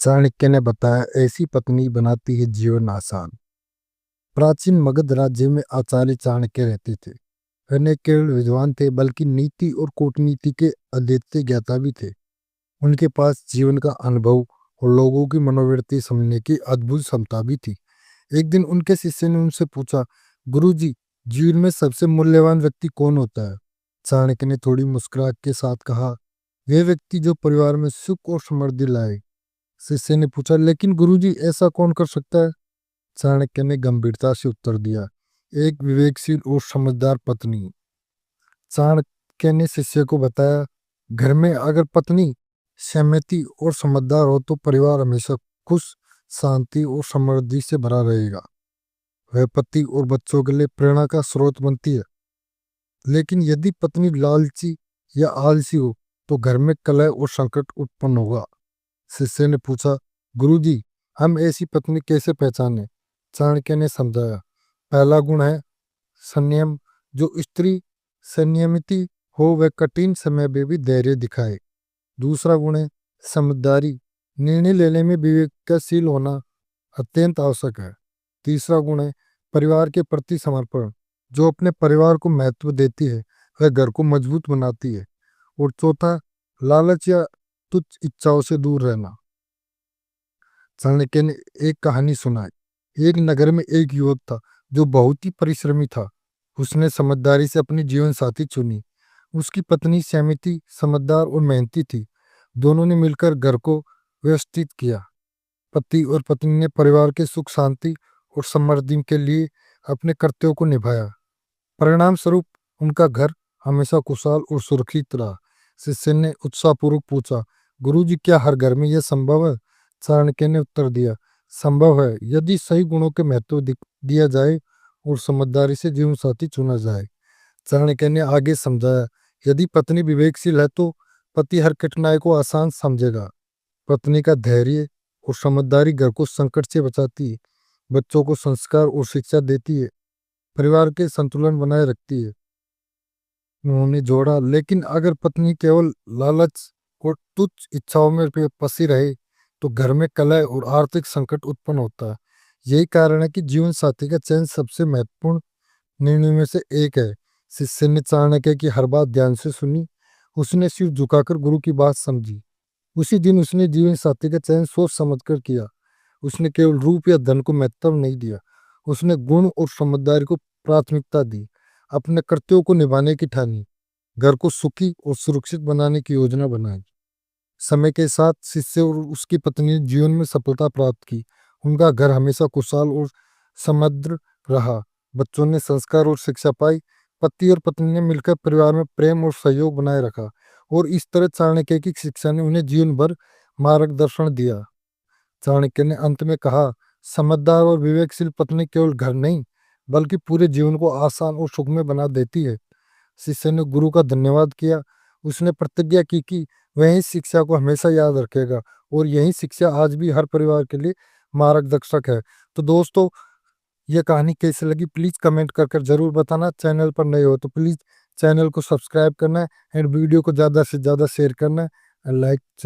चाणक्य ने बताया, ऐसी पत्नी बनाती है जीवन आसान। प्राचीन मगध राज्य में आचार्य चाणक्य रहते थे। वे न केवल विद्वान थे बल्कि नीति और कूटनीति के अद्वितीय ज्ञाता भी थे। उनके पास जीवन का अनुभव और लोगों की मनोवृत्ति समझने की अद्भुत क्षमता भी थी। एक दिन उनके शिष्य ने उनसे पूछा, गुरुजी, जीवन में सबसे मूल्यवान व्यक्ति कौन होता है? चाणक्य ने थोड़ी मुस्कुराहट के साथ कहा, वे व्यक्ति जो परिवार में सुख और समृद्धि लाए। शिष्य ने पूछा, लेकिन गुरुजी, ऐसा कौन कर सकता है? चाणक्य ने गंभीरता से उत्तर दिया, एक विवेकशील और समझदार पत्नी। चाणक्य ने शिष्य को बताया, घर में अगर पत्नी सहमति और समझदार हो तो परिवार हमेशा खुश, शांति और समृद्धि से भरा रहेगा। वह पति और बच्चों के लिए प्रेरणा का स्रोत बनती है। लेकिन यदि पत्नी लालची या आलसी हो तो घर में कलह और संकट उत्पन्न होगा। शिष्य ने पूछा, गुरुजी, हम ऐसी पत्नी कैसे पहचाने? चाणक्य ने समझाया, पहला गुण है संयम। जो स्त्री संयमित हो वह कठिन समय में भी धैर्य दिखाए। दूसरा गुण है समझदारी। निर्णय लेने में विवेकशील होना अत्यंत आवश्यक है। तीसरा गुण है परिवार के प्रति समर्पण। जो अपने परिवार को महत्व देती है वह घर को मजबूत बनाती है। और चौथा, लालच या तुच्छ इच्छाओं से दूर रहना। चाणक्य ने एक कहानी सुनाई। एक नगर में एक युवक था जो बहुत ही परिश्रमी था। उसने समझदारी से अपनी जीवन साथी चुनी। उसकी पत्नी सहमति, समझदार और मेहनती थी। दोनों ने मिलकर घर को व्यवस्थित किया। पति और पत्नी ने परिवार के सुख, शांति और समृद्धि के लिए अपने कर्तव्यों को निभाया। परिणाम स्वरूप उनका घर हमेशा खुशहाल और सुरक्षित रहा। शिष्य ने उत्साहपूर्वक पूछा, गुरुजी, क्या हर घर में यह संभव है? चाणक्य ने उत्तर दिया, संभव है, यदि सही गुणों के महत्व दिया जाए और समझदारी से जीवन साथी चुना जाए। चाणक्य ने आगे समझाया, यदि पत्नी विवेकशील है तो पति हर कठिनाई को आसान समझेगा। पत्नी का धैर्य और समझदारी घर को संकट से बचाती है, बच्चों को संस्कार और शिक्षा देती है, परिवार के संतुलन बनाए रखती है। उन्होंने जोड़ा, लेकिन अगर पत्नी केवल लालच और तुच्छ इच्छाओं में फंसी रहे तो घर में कलह और आर्थिक संकट उत्पन्न होता है। यही कारण है कि जीवन साथी का चयन सबसे महत्वपूर्ण निर्णय में से एक है। शिष्य ने चाणक्य की हर बात ध्यान से सुनी। उसने सिर झुकाकर गुरु की बात समझी। उसी दिन उसने जीवन साथी का चयन सोच समझकर किया। उसने केवल रूप या धन को महत्व नहीं दिया, उसने गुण और समझदारी को प्राथमिकता दी। अपने कर्तव्यों को निभाने की ठानी, घर को सुखी और सुरक्षित बनाने की योजना बनाई। समय के साथ शिष्य और उसकी पत्नी ने जीवन में सफलता प्राप्त की। उनका घर हमेशा खुशहाल और समृद्ध रहा। बच्चों ने संस्कार और शिक्षा पाई। पति और पत्नी ने मिलकर परिवार में प्रेम और सहयोग बनाए रखा। और इस तरह चाणक्य की शिक्षा ने उन्हें जीवन भर मार्गदर्शन दिया। चाणक्य ने अंत में कहा, समझदार और विवेकशील पत्नी केवल घर नहीं बल्कि पूरे जीवन को आसान और सुखमय बना देती है। शिष्य ने गुरु का धन्यवाद किया। उसने प्रतिज्ञा की कि वह इस शिक्षा को हमेशा याद रखेगा और यही शिक्षा आज भी हर परिवार के लिए मार्गदर्शक है। तो दोस्तों, ये कहानी कैसी लगी प्लीज़ कमेंट कर जरूर बताना। चैनल पर नए हो तो प्लीज़ चैनल को सब्सक्राइब करना है एंड वीडियो को ज़्यादा से ज़्यादा शेयर करना है, लाइक